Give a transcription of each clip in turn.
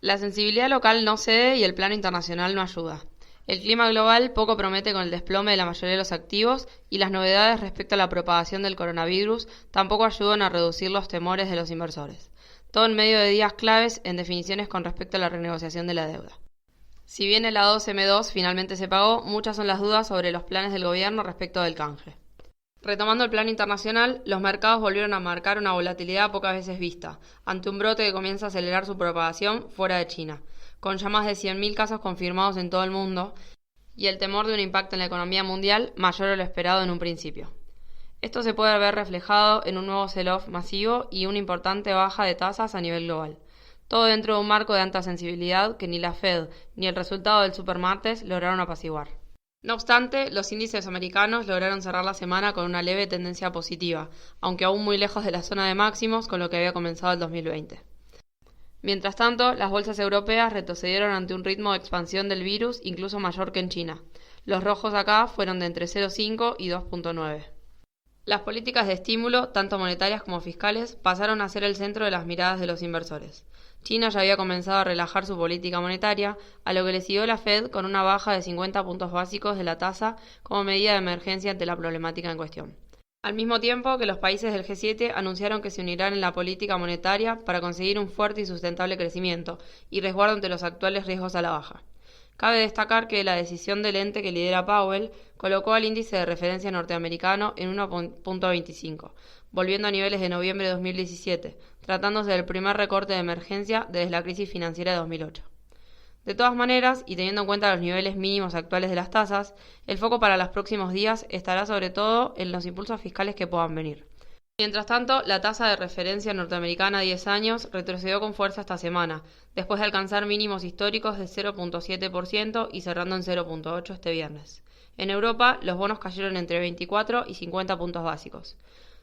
La sensibilidad local no cede y el plano internacional no ayuda. El clima global poco promete con el desplome de la mayoría de los activos y las novedades respecto a la propagación del coronavirus tampoco ayudan a reducir los temores de los inversores. Todo en medio de días claves en definiciones con respecto a la renegociación de la deuda. Si bien el A2M2 finalmente se pagó, muchas son las dudas sobre los planes del gobierno respecto del canje. Retomando el plano internacional, los mercados volvieron a marcar una volatilidad pocas veces vista, ante un brote que comienza a acelerar su propagación fuera de China, con ya más de 100.000 casos confirmados en todo el mundo, y el temor de un impacto en la economía mundial mayor a lo esperado en un principio. Esto se puede ver reflejado en un nuevo sell-off masivo y una importante baja de tasas a nivel global. Todo dentro de un marco de alta sensibilidad que ni la Fed ni el resultado del supermartes lograron apaciguar. No obstante, los índices americanos lograron cerrar la semana con una leve tendencia positiva, aunque aún muy lejos de la zona de máximos con lo que había comenzado el 2020. Mientras tanto, las bolsas europeas retrocedieron ante un ritmo de expansión del virus incluso mayor que en China. Los rojos acá fueron de entre 0,5 y 2,9. Las políticas de estímulo, tanto monetarias como fiscales, pasaron a ser el centro de las miradas de los inversores. China ya había comenzado a relajar su política monetaria, a lo que le siguió la Fed con una baja de 50 puntos básicos de la tasa como medida de emergencia ante la problemática en cuestión. Al mismo tiempo que los países del G7 anunciaron que se unirán en la política monetaria para conseguir un fuerte y sustentable crecimiento y resguardo ante los actuales riesgos a la baja. Cabe destacar que la decisión del ente que lidera Powell colocó al índice de referencia norteamericano en 1,25, volviendo a niveles de noviembre de 2017, tratándose del primer recorte de emergencia desde la crisis financiera de 2008. De todas maneras, y teniendo en cuenta los niveles mínimos actuales de las tasas, el foco para los próximos días estará sobre todo en los impulsos fiscales que puedan venir. Mientras tanto, la tasa de referencia norteamericana a 10 años retrocedió con fuerza esta semana, después de alcanzar mínimos históricos de 0,7% y cerrando en 0,8% este viernes. En Europa, los bonos cayeron entre 24 y 50 puntos básicos.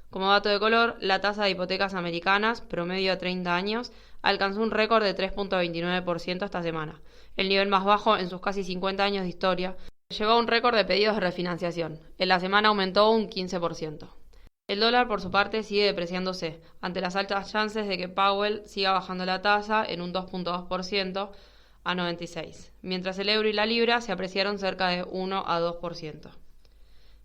Como dato de color, la tasa de hipotecas americanas, promedio a 30 años, alcanzó un récord de 3,29% esta semana, el nivel más bajo en sus casi 50 años de historia, llevó a un récord de pedidos de refinanciación. En la semana aumentó un 15%. El dólar, por su parte, sigue depreciándose, ante las altas chances de que Powell siga bajando la tasa en un 2,2% a 96, mientras el euro y la libra se apreciaron cerca de 1 a 2%.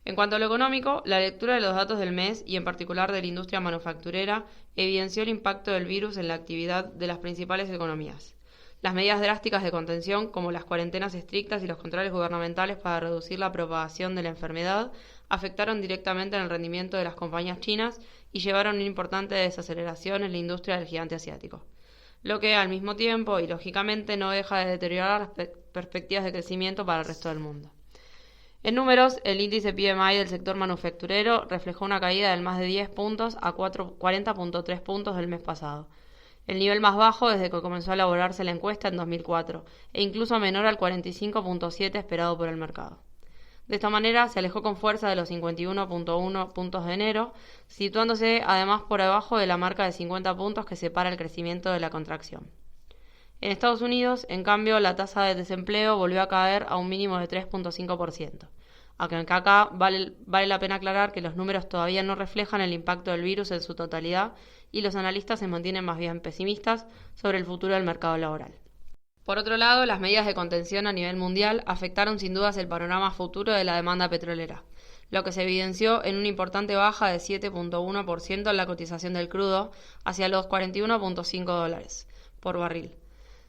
En cuanto a lo económico, la lectura de los datos del mes, y en particular de la industria manufacturera, evidenció el impacto del virus en la actividad de las principales economías. Las medidas drásticas de contención, como las cuarentenas estrictas y los controles gubernamentales para reducir la propagación de la enfermedad, afectaron directamente en el rendimiento de las compañías chinas y llevaron a una importante desaceleración en la industria del gigante asiático, lo que al mismo tiempo y lógicamente no deja de deteriorar las perspectivas de crecimiento para el resto del mundo. En números, el índice PMI del sector manufacturero reflejó una caída de más de 10 puntos a 40,3 puntos del mes pasado, el nivel más bajo desde que comenzó a elaborarse la encuesta en 2004, e incluso menor al 45,7 esperado por el mercado. De esta manera, se alejó con fuerza de los 51,1 puntos de enero, situándose además por debajo de la marca de 50 puntos que separa el crecimiento de la contracción. En Estados Unidos, en cambio, la tasa de desempleo volvió a caer a un mínimo de 3,5%, aunque acá vale la pena aclarar que los números todavía no reflejan el impacto del virus en su totalidad y los analistas se mantienen más bien pesimistas sobre el futuro del mercado laboral. Por otro lado, las medidas de contención a nivel mundial afectaron sin dudas el panorama futuro de la demanda petrolera, lo que se evidenció en una importante baja de 7,1% en la cotización del crudo hacia los $41,5 por barril.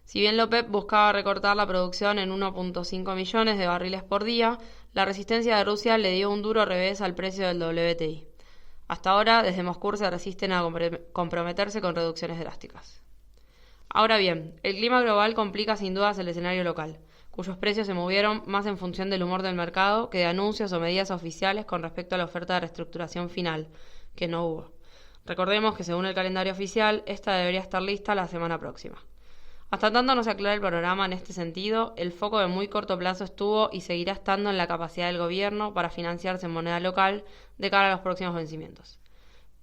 Si bien la OPEP buscaba recortar la producción en 1,5 millones de barriles por día, la resistencia de Rusia le dio un duro revés al precio del WTI. Hasta ahora, desde Moscú se resisten a comprometerse con reducciones drásticas. Ahora bien, el clima global complica sin dudas el escenario local, cuyos precios se movieron más en función del humor del mercado que de anuncios o medidas oficiales con respecto a la oferta de reestructuración final, que no hubo. Recordemos que según el calendario oficial, esta debería estar lista la semana próxima. Hasta tanto no se aclara el panorama en este sentido, el foco de muy corto plazo estuvo y seguirá estando en la capacidad del gobierno para financiarse en moneda local de cara a los próximos vencimientos.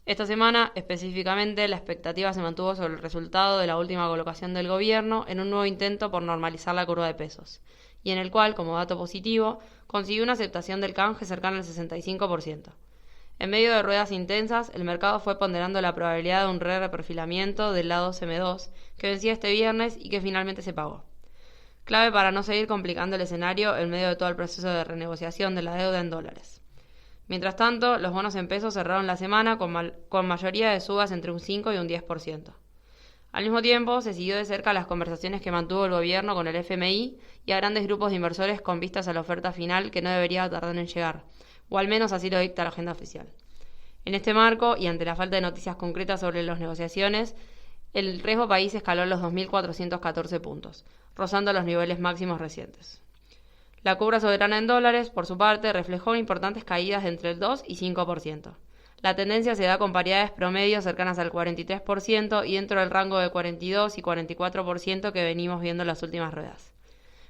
Esta semana, específicamente, la expectativa se mantuvo sobre el resultado de la última colocación del gobierno en un nuevo intento por normalizar la curva de pesos, y en el cual, como dato positivo, consiguió una aceptación del canje cercana al 65%. En medio de ruedas intensas, el mercado fue ponderando la probabilidad de un reperfilamiento del lado CM2, que vencía este viernes y que finalmente se pagó. Clave para no seguir complicando el escenario en medio de todo el proceso de renegociación de la deuda en dólares. Mientras tanto, los bonos en pesos cerraron la semana con mayoría de subas entre un 5 y un 10%. Al mismo tiempo, se siguió de cerca las conversaciones que mantuvo el gobierno con el FMI y a grandes grupos de inversores con vistas a la oferta final que no debería tardar en llegar, o al menos así lo dicta la agenda oficial. En este marco, y ante la falta de noticias concretas sobre las negociaciones, el riesgo país escaló a los 2.414 puntos, rozando los niveles máximos recientes. La curva soberana en dólares, por su parte, reflejó importantes caídas de entre el 2 y 5%. La tendencia se da con paridades promedio cercanas al 43% y dentro del rango de 42 y 44% que venimos viendo en las últimas ruedas.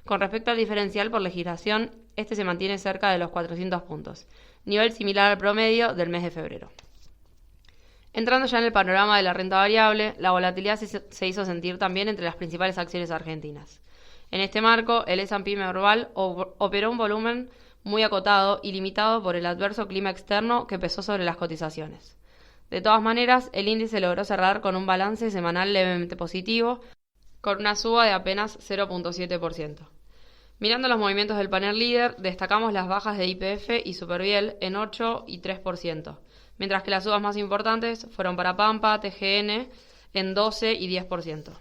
Con respecto al diferencial por legislación, este se mantiene cerca de los 400 puntos, nivel similar al promedio del mes de febrero. Entrando ya en el panorama de la renta variable, la volatilidad se hizo sentir también entre las principales acciones argentinas. En este marco, el S&P Merval operó un volumen muy acotado y limitado por el adverso clima externo que pesó sobre las cotizaciones. De todas maneras, el índice logró cerrar con un balance semanal levemente positivo, con una suba de apenas 0.7%. Mirando los movimientos del panel líder, destacamos las bajas de YPF y Superviel en 8 y 3%, mientras que las subas más importantes fueron para Pampa, TGN en 12 y 10%.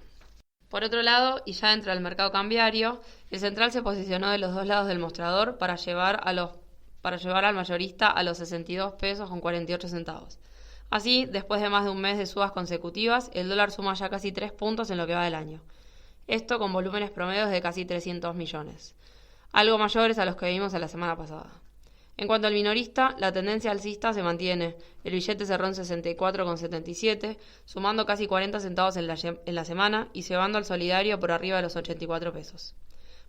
Por otro lado, y ya dentro del mercado cambiario, el central se posicionó de los dos lados del mostrador para llevar al mayorista a los 62 pesos con 48 centavos. Así, después de más de un mes de subas consecutivas, el dólar suma ya casi 3 puntos en lo que va del año. Esto con volúmenes promedios de casi 300 millones, algo mayores a los que vimos en la semana pasada. En cuanto al minorista, la tendencia alcista se mantiene. El billete cerró en 64,77, sumando casi 40 centavos en la semana y llevando al solidario por arriba de los 84 pesos.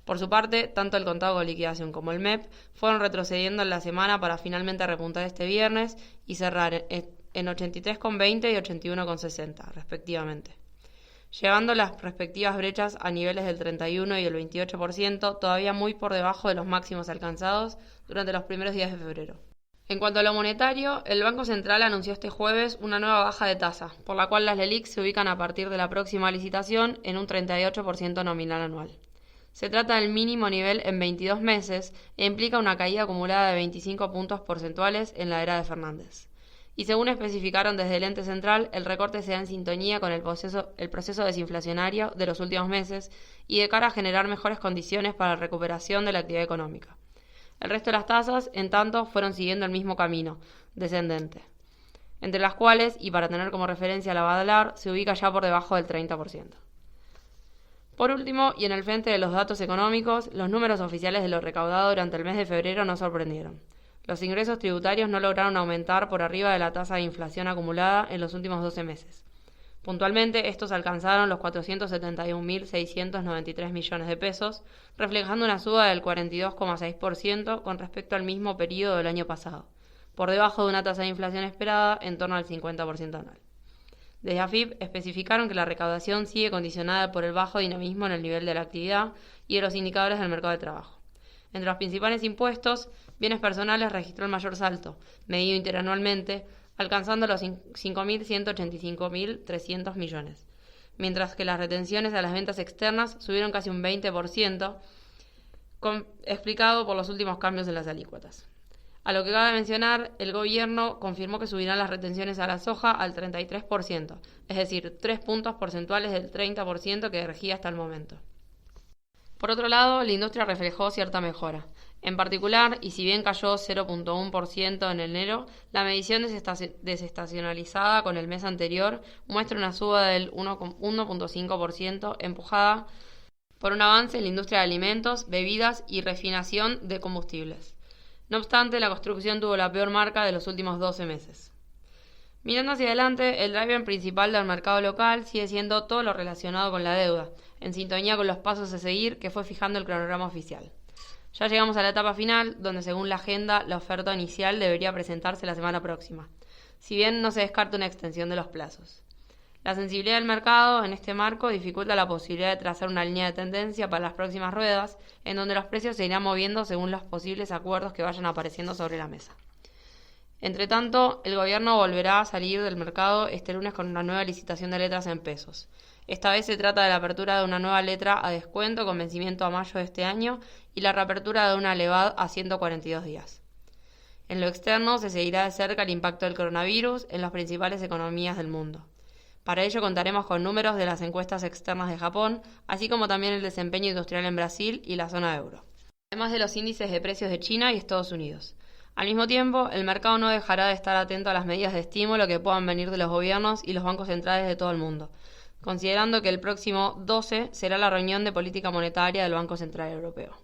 Por su parte, tanto el contado con liquidación como el MEP fueron retrocediendo en la semana para finalmente repuntar este viernes y cerrar en 83,20 y 81,60, respectivamente, llevando las respectivas brechas a niveles del 31 y el 28%, todavía muy por debajo de los máximos alcanzados durante los primeros días de febrero. En cuanto a lo monetario, el Banco Central anunció este jueves una nueva baja de tasa, por la cual las LELIQ se ubican a partir de la próxima licitación en un 38% nominal anual. Se trata del mínimo nivel en 22 meses e implica una caída acumulada de 25 puntos porcentuales en la era de Fernández. Y según especificaron desde el ente central, el recorte se da en sintonía con el proceso desinflacionario de los últimos meses y de cara a generar mejores condiciones para la recuperación de la actividad económica. El resto de las tasas, en tanto, fueron siguiendo el mismo camino, descendente, entre las cuales, y para tener como referencia la Badalar, se ubica ya por debajo del 30%. Por último, y en el frente de los datos económicos, los números oficiales de lo recaudado durante el mes de febrero no sorprendieron. Los ingresos tributarios no lograron aumentar por arriba de la tasa de inflación acumulada en los últimos 12 meses. Puntualmente, estos alcanzaron los 471.693 millones de pesos, reflejando una suba del 42,6% con respecto al mismo periodo del año pasado, por debajo de una tasa de inflación esperada en torno al 50% anual. Desde AFIP especificaron que la recaudación sigue condicionada por el bajo dinamismo en el nivel de la actividad y de los indicadores del mercado de trabajo. Entre los principales impuestos, bienes personales registró el mayor salto, medido interanualmente, alcanzando los 5.185.300 millones, mientras que las retenciones a las ventas externas subieron casi un 20%, explicado por los últimos cambios en las alícuotas. A lo que cabe mencionar, el gobierno confirmó que subirán las retenciones a la soja al 33%, es decir, 3 puntos porcentuales del 30% que regía hasta el momento. Por otro lado, la industria reflejó cierta mejora. En particular, y si bien cayó 0.1% en enero, la medición desestacionalizada con el mes anterior muestra una suba del 1.5%, empujada por un avance en la industria de alimentos, bebidas y refinación de combustibles. No obstante, la construcción tuvo la peor marca de los últimos 12 meses. Mirando hacia adelante, el driver principal del mercado local sigue siendo todo lo relacionado con la deuda, en sintonía con los pasos a seguir que fue fijando el cronograma oficial. Ya llegamos a la etapa final, donde según la agenda, la oferta inicial debería presentarse la semana próxima, si bien no se descarta una extensión de los plazos. La sensibilidad del mercado en este marco dificulta la posibilidad de trazar una línea de tendencia para las próximas ruedas, en donde los precios se irán moviendo según los posibles acuerdos que vayan apareciendo sobre la mesa. Entre tanto, el gobierno volverá a salir del mercado este lunes con una nueva licitación de letras en pesos. Esta vez se trata de la apertura de una nueva letra a descuento con vencimiento a mayo de este año y la reapertura de una LEVAD a 142 días. En lo externo, se seguirá de cerca el impacto del coronavirus en las principales economías del mundo. Para ello contaremos con números de las encuestas externas de Japón, así como también el desempeño industrial en Brasil y la zona euro, además de los índices de precios de China y Estados Unidos. Al mismo tiempo, el mercado no dejará de estar atento a las medidas de estímulo que puedan venir de los gobiernos y los bancos centrales de todo el mundo, considerando que el próximo 12 será la reunión de política monetaria del Banco Central Europeo.